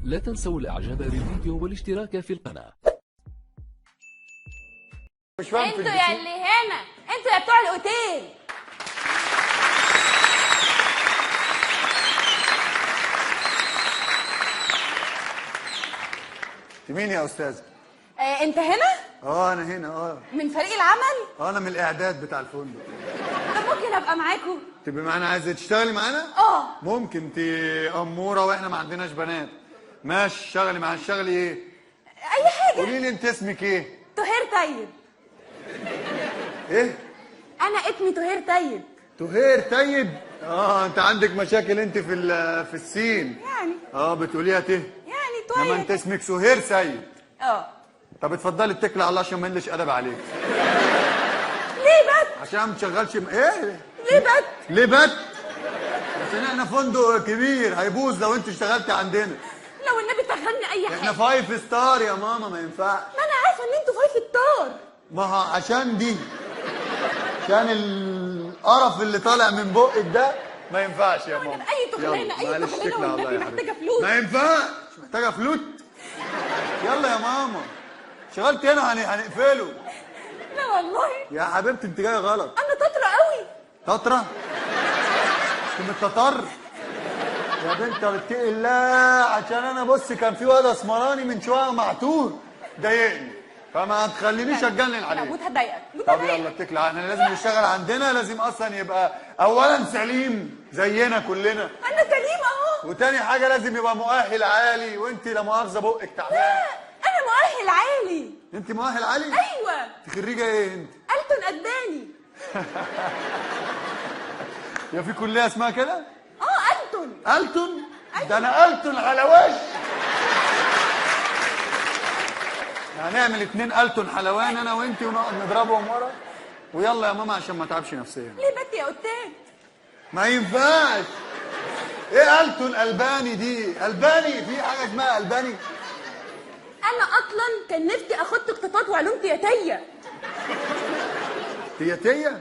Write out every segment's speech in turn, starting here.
لا تنسوا الاعجاب بالفيديو والاشتراك في القناة. مش فاهم انتوا يا اللي هنا، انتوا يا بتوع الاوتيل. مين يا استاذ؟ انت هنا؟ انا هنا. من فريق العمل؟ انا من الاعداد بتاع الفندق. طب ممكن ابقى معاكم؟ تبقي معانا؟ عايزه تشتغلي معانا؟ ممكن. انت اموره واحنا ما عندناش بنات. ماشي، اشتغلي معانا. اشتغلي ايه؟ اي حاجه. قولي لي انت اسمك ايه؟ طهير طيب. ايه؟ انا اسمي طهير طيب. طهير طيب؟ انت عندك مشاكل انت في السين يعني. بتقوليها ته يعني طيب. انما انت اسمك سهير سيد. طب اتفضلي اتكلي على الله عشان ما نلش ادب عليك. ليه بت؟ عشان ما تشغلش ايه؟ ليه بت؟ ليه بت؟ عشان احنا فندق كبير هيبوظ لو انت اشتغلتي عندنا. لو النبي تغني اي حاجه. احنا 5 ستار يا ماما، ما ينفعش. ما انا عارفه ان انتوا 5 ستار. ما هو عشان دي، عشان القرف اللي طالع من بقك ده ما ينفعش يا ماما. اي تخلينا اي تخلينا والنبي محتاجه فلوس. ما ينفعش. محتاجه فلوس. يلا يا ماما، شغلت هنا هنقفله. لا والله يا حبيبتي انت جايه غلط. انا تطرة قوي. تطرة؟ انت متطر يا بنت اتقي الله. عشان انا بص كان في واد اسمراني من شويه معتوه ضايقني، فما تخلينيش اتجنن عليه. لا هتضايقك. طب يلا اتكل. احنا لازم نشتغل عندنا، لازم اصلا يبقى اولا سليم زينا كلنا. انا سليم اهو. وتاني حاجه لازم يبقى مؤهل عالي، وانت لا مؤاخذه بقك تعبان. لا انا مؤهل عالي. انت مؤهل عالي؟ ايوه. انت خريجه ايه انت؟ ألتون أداني. يا في كليه اسمها كده؟ ألتون. ألتون؟ ده انا ألتون على وش. هنعمل 2 ألتون حلوان انا وانت ونقعد نضربهم ورا. ويلا يا ماما عشان ما تعبش نفسيا. ليه بت يا أستاذ؟ ما ينفعش. ايه ألتون ألباني دي؟ ألباني؟ في حاجه اسمها ألباني؟ أنا أصلا كان نفسي أخد اقتصاد وعلوم تياتية. تياتية؟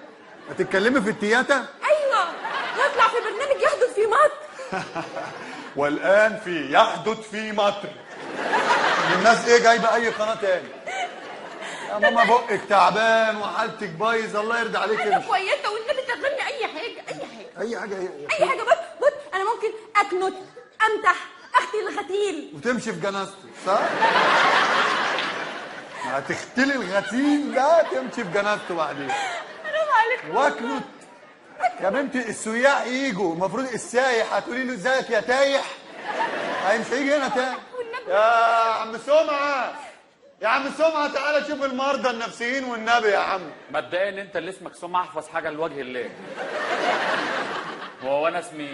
هتتكلمي في التياتة؟ أيوه، واطلع في برنامج يحدث في مصر. والآن في يحدث في مصر. الناس ايه جايبه اي قناه تاني؟ يا ماما بقك تعبان وحالتك بايظه، الله يرضى عليك. أنا كويسة والنبي تغني أي حاجة. اي حاجه أي حاجة. بص أنا ممكن أكنت، أمدح، أختي الغتيل. وتمشي في جنازته صح؟ هتختلي الغتيل ده تمشي في جنازته بعدين. حرام عليك. واكنت يا بنتي. السياح يجوا، المفروض السايح هتقولي له ازيك يا تايح، مش هيجي هنا تاني. يا عم سمعه، يا عم سمعه تعالى شوف المرضى النفسيين والنبي يا عم. مبدئيا انت اللي اسمك سمعه احفظ حاجه لوجه الله. وانا اسمي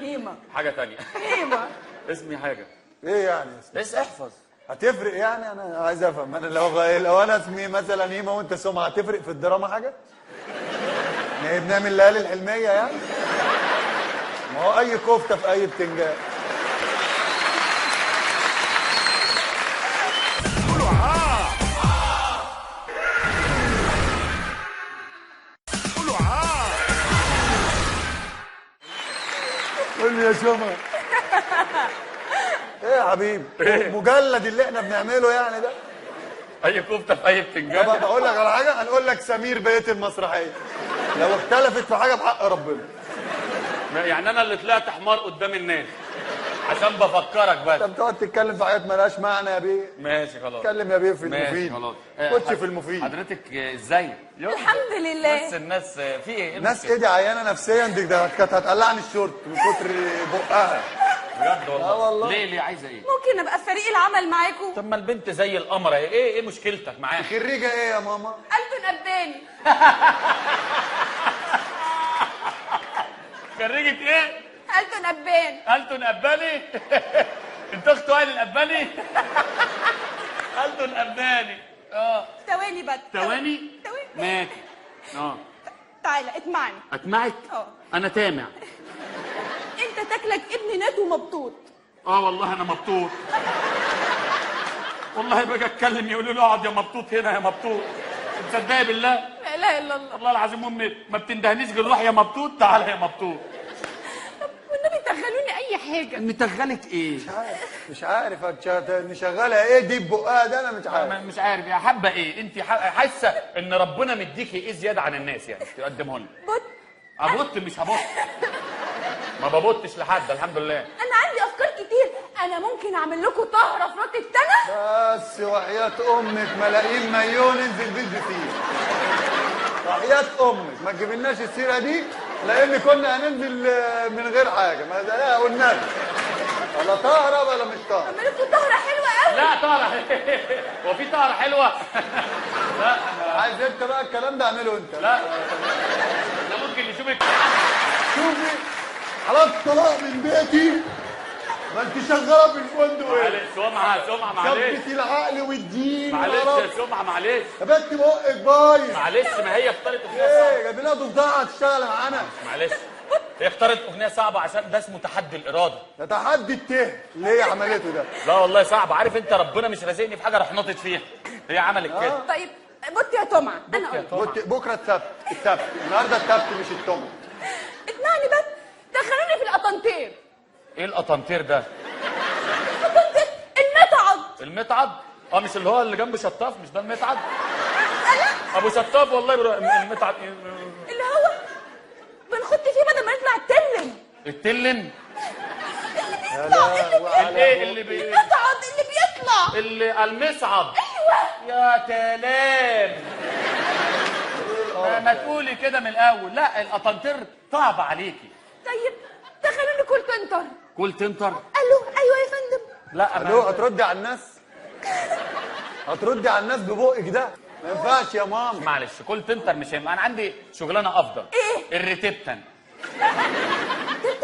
هيما. حاجه تانية. هيما. اسمي حاجه. ايه يعني؟ بس احفظ. هتفرق يعني؟ انا عايز افهم. انا لو انا اسمي مثلا هيما وانت سمعه، هتفرق في الدراما حاجه؟ يعني بنعمل ليالي الحلميه يعني؟ ما هو اي كفته في اي بتنجان. قول لي يا سمعه. ايه يا حبيبي؟ مجلد اللي احنا بنعمله يعني ده؟ اي كفته في اي بتنجان. طب اقول لك على حاجه، هنقول لك سمير بقيه المسرحيه لو اختلفت في حاجه بحق ربنا. يعني انا اللي طلعت حمار قدام الناس عشان بفكرك بس. انت بتقعد تتكلم في حاجات مالهاش معنى يا بيه. ماشي خلاص. اتكلم يا بيه في ماشي المفيد. خلاص. خش في المفيد. حضرتك ازاي؟ الحمد لله. بس الناس في ايه؟ الناس ايه دي؟ عيانه نفسيا دي، ده كانت هتقلعني الشورت من كتر بقها. بجد والله؟ والله. ليه عايزه ايه؟ ممكن ابقى في فريق العمل معاكم؟ طب ما البنت زي القمر اهي. ايه مشكلتك معاها؟ خريجه ايه يا ماما؟ ألتون أباني. خريجة ايه؟ ألتون أباني. ألتون أباني؟ انت اخت وائل الأباني؟ ألتون أباني. ثواني بس. ثواني؟ ماشي. تعالى اسمعني. أسمعك؟ أنا تامع. أنت تاكلك ابن نات ومبطوط. والله أنا مبطوط. والله باجي أتكلم يقولوا لي اقعد يا مبطوط هنا يا مبطوط. تصدقي بالله؟ لا إله إلا الله. والله العظيم أمي ما بتندهنيش غير روح يا مبطوط، تعالى يا مبطوط. والنبي تخلوني أي اي حاجه. متغلة ايه؟ مش عارف نشغلها ايه دي ببقها ده، انا مش عارف. مش عارف يا حابه ايه، انت حاسه ان ربنا مديكي ايه زياده عن الناس يعني تقدمه لنا؟ بط. ابط مش هبط. ما ببطش لحد الحمد لله. انا عندي افكار كتير، انا ممكن اعمل لكم طهره في راس السنه. بس وحياة امك ملايين مليون انزل بيت فيه. وحياة امك ما تجيبلناش السيره دي، لان كنا هننزل من غير حاجه. ما ده لا والنبي ولا طهره ولا مش طهره. اعمل لكم طهره حلوه قوي. لا طهره هو في طهره حلوه؟ لا عايز انت بقى الكلام ده اعمله انت. لا احنا ممكن نشوفك. شوفي حالات طلاق من بيتي، ما انت شغاله في الفندق ايه؟ معلش سمعه معلش. ثبتي العقل والدين. معلش يا سمعه معلش. يا بنت بقك بايظ. معلش ما هي اختارت اغنيه ايه صعبه. جايب لها ضفدعه تشتغل معانا. معلش هي اختارت اغنيه صعبه عشان ده اسمه تحدي الاراده. ده تحدي الته اللي هي عملته ده. لا والله صعب، عارف انت ربنا مش رازقني في حاجه راح نطت فيها، هي عملت كده. طيب بط يا تمعه، انا اقول بكره السبت النهارده السبت مش التمر. اسمعني بس، دخلوني في القطنطير. ايه القطنطير ده؟ القطنطير المتعض. المتعض؟ اه مش اللي هو اللي جنب شطاف، مش ده المتعض؟ ابو شطاف والله المتعض اللي هو بنخط فيه بدل ما نطلع التلم. التلم؟ اللي المتعض اللي بيطلع. اللي المصعد. ايوه يا سلام. ما تقولي كده من الاول. لا القطنطير صعب عليكي. طيب دخلوني كول تنتر. كول تنتر؟ الو ايوه يا فندم. لا الو هتردي على الناس؟ هتردي على الناس ببقك ده؟ ما ينفعش يا ماما. معلش كول تنتر مش هينفع، انا عندي شغلانه افضل. ايه؟ الريتبتن.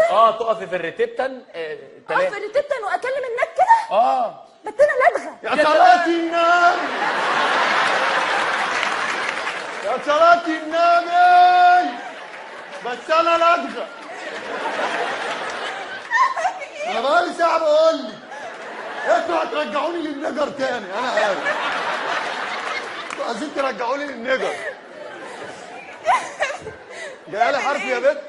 تقفي في الريتبتن اقف في الريتبتن واكلم الناس كده؟ بس انا لدغه. يا صلاة النبي يا صلاة النبي، بس انا لدغه. انا بقالي ساعه بقول لك انتوا هترجعوني للنجر تاني، انا عارف انتوا عايزين ترجعوني للنجر. جايه لي حرف يا بنت.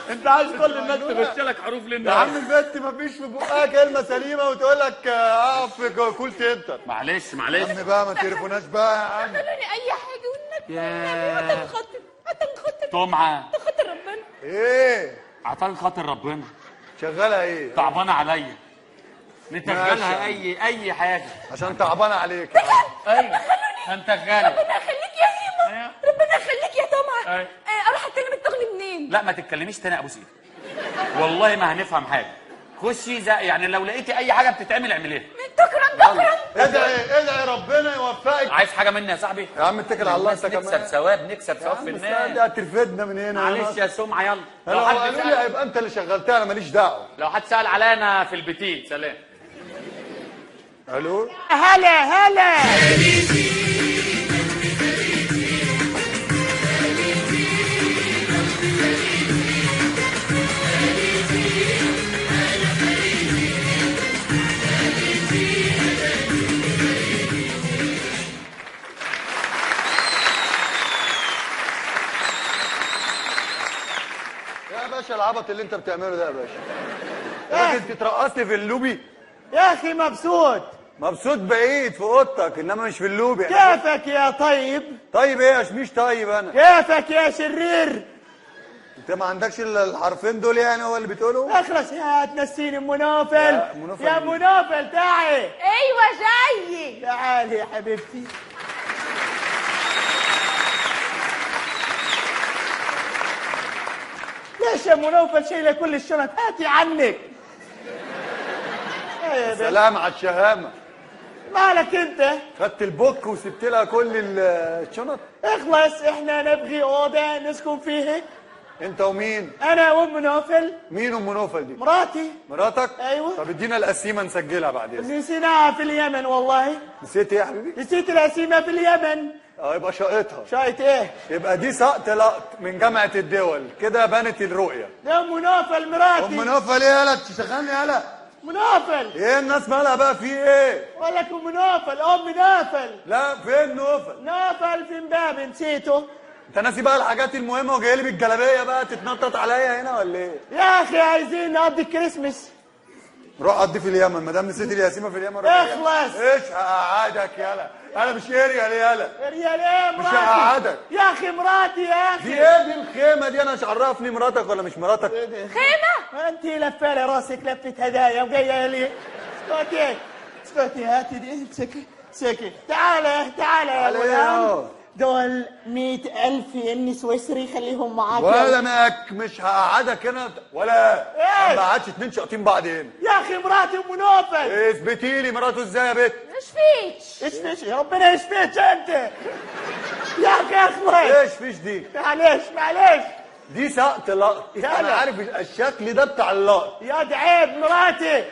انت عايز كل الناس تخش لك حروف يا للنهار. عم البنت مفيش في بقها كلمه سليمه وتقول لك اقف في كول تنتر. معلش يا عم بقى ما تليفوناش بقى يا عم. دخلوني اي حاجه والنبي. ياه. عشان خاطر تمعه عشان خاطر ربنا. ايه عشان خاطر ربنا. شغالها ايه؟ تعبانه عليا. نتغلها ماشي. اي حاجه. عشان تعبانه عليك. ايوه هنتغلها. ربنا يخليك يا هيما. ربنا يخليك يا تمعه. أيوة. اروح اتكلم التغني منين؟ لا ما تتكلميش تاني يا ابو سيف، والله ما هنفهم حاجه. خشي يعني لو لقيتي اي حاجه بتتعمل اعمليها. شكرا. ادعي ربنا يوفقك. عايز حاجه مني يا صاحبي؟ يا عم اتكل على الله انت نكسب كمان. ثواب نكسب ثواب في الناس. دي هترفدنا من هنا. معلش يا سمعه يلا. لو قالوا لي هيبقى انت اللي شغلتها، انا ماليش دعوه. لو حد سال عليا انا في البتيت. سلام. الو هلا يا باشا العبط اللي انت بتعمله ده يا باشا. يا انت ترقصني في اللوبي. يا اخي مبسوط. مبسوط بعيد في اوضتك انما مش في اللوبي. كيفك يا طيب؟ طيب ايه يا مش طيب انا؟ كيفك يا شرير؟ انت ما عندكش الا الحرفين دول يعني هو اللي بتقوله؟ اخلص يا تنسيني منوفل. لا، منوفل يا مين؟ منوفل تعي. ايوه جاي. تعالي يا حبيبتي. ليش يا منوفل شايله كل الشنط؟ هاتي عنك. يا بنت. سلام على الشهامه. مالك انت؟ خدت البوك وسبت لها كل الشنط. اخلص، احنا نبغي اوضه نسكن فيها. انت ومين؟ انا وام نوفل. مين ام نوفل دي؟ مراتي. مراتك؟ ايوه. طب ادينا القسيمه نسجلها بعدين. نسيناها في اليمن والله. نسيت ايه يا حبيبي؟ نسيت القسيمه في اليمن. يبقى شقتها. شايت ايه؟ يبقى دي سقط لقط من جامعه الدول، كده بانت الرؤيه. ده ام نوفل مراتي. ام نوفل ايه يالا تشغلني يالا؟ منوفل. ايه الناس مالها بقى في ايه؟ ولا ام نوفل. ام نوفل. لا فين نوفل؟ نوفل في امبابه نسيته. انت ناسي بقى الحاجات المهمه وجاي لي بالجلابيه بقى تتنطط عليا هنا ولا ايه؟ يا اخي عايزين نقضي الكريسماس. روح قضي في اليمن، ما دام نسيت الياسيمه في اليمن روح اخلص. ايش هقعدك يالا؟ انا مش اريال يالا. ريال ايه مش مراتي؟ هقعدك. يا اخي مراتي يا اخي. دي ايه دي الخيمه دي؟ انا مش عرفني مراتك ولا مش مراتك؟ خيمة؟ انت لفه لي راسك لفه هدايا وجايه لي. اسكتي اسكتي هاتي دي سكي تعالى يا غلام. دول 100,000 ين سويسري خليهم معاك. ولا ماك مش هقعدك هنا ولا إيه؟ ما قعدش اتنين شاطين بعض هنا. يا اخي مراتي ام نوفل. اثبتي لي مراته ازاي يا بت؟ مش فيش. ايش يا ربنا يشفيك انت. يا اخي اخلص. ايش فيش دي؟ معلش دي سقط لقط. يلا. انا عارف الشكل ده بتاع اللقط. يا دي عيب مراتي.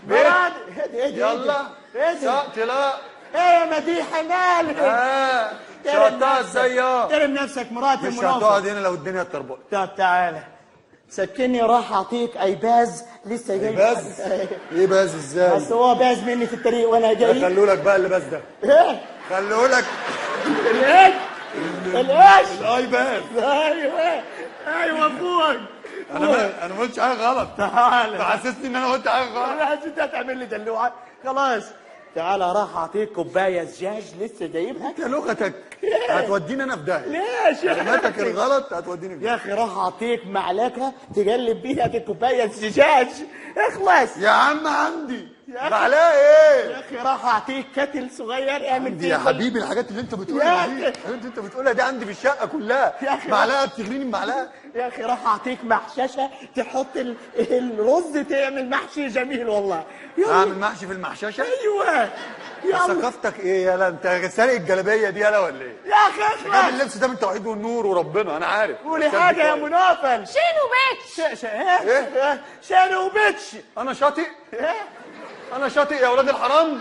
بت هدي يلا هدي. سقط لقط. ايه يا مديحه مالك؟ شقطها ازاي يا؟ ترم نفسك مراتي مش ام نوفل. هتقعد هنا لو الدنيا اتربطت. طب تعالى سكني راح اعطيك ايباز لسه جاي. باز؟ ايه باز ازاي؟ بس هو باز مني في الطريق وانا جاي. خلوا لك بقى اللباس ده. ايه خلوا لك الايش الاي باز. ايوه فوق. انا ما قلتش حاجه غلط. تعالى حسستني ان انا قلت حاجه غلط. انا حسيت هتعمل لي دلوعه. خلاص تعالى راح اعطيك كوبايه زجاج لسه جايبها. انت لغتك هتوديني انا في داهيه. ليش يا كلماتك أخي؟ الغلط هتوديني في يا داهيه. اخي راح اعطيك معلقه تقلب بيها في كوبايه زجاج. اخلص يا عم عندي يا أخي. معلقه ايه؟ يا اخي راح اعطيك كتل صغير اعمل عندي يا فيه حبيبي الحاجات اللي انت بتقولها يا دي، أخي. الحاجات اللي انت بتقولها دي عندي في الشقه كلها. يا أخي. معلقه بتغريني بمعلقه. يا اخي راح اعطيك محششه تحط الرز تعمل محشي جميل والله. اعمل محشي في المحششه؟ ايوه يلا ثقافتك ايه يالا؟ انت سارق الجلابيه دي يالا ولا ايه؟ يا اخي جاب اخلص. اللبس ده من توحيد والنور وربنا انا عارف. قولي حاجه يا ام نوفل. شينو بيتش. ايه شانو وبيتش. انا شاطئ؟ إيه؟ انا شاطئ يا ولاد الحرام؟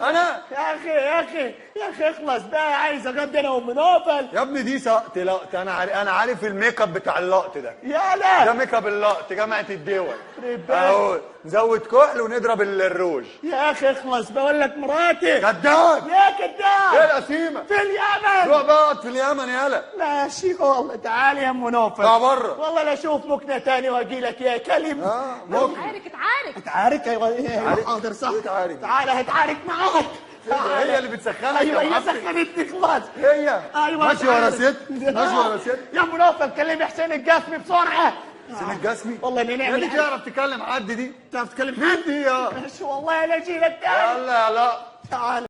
انا يا اخي اخلص بقى. عايز اغدي انا وام نوفل. يا ابني دي سقط لقط. انا عارف الميك اب بتاع اللقط ده. يا ده لا ميك اب اللقط جامعه الدول. بالك. اهو نزود كحل ونضرب الروج. يا اخي اخلص بقول لك مراتي. كداب. يا ايه كداب القسيمه؟ في اليمن. روح بقى اقعد في اليمن يالا. ماشي والله. تعالي يا ام نوفل. اطلع بره. والله لا اشوف مكنه تاني واجي لك يا كلب. ممكن. اتعارك. اتعارك. ايوه حاضر صح. اتعارك. تعالى هتعارك معاك. هي اللي بتسخنك ايوه يا هي محمد. سخنتني خلاص. هي ايوه ماشي ورا تعالى. ست ماشي ورا ست. يا ام نوفل كلمي حسين القاسمي بسرعه. حسين الجسمي والله اني يا نعمل دي حاجة. تعرف تكلم حد دي؟ تعرف تتكلم مين دي يا؟ ماشي والله لا اجي لك تاني. يلا يلا تعال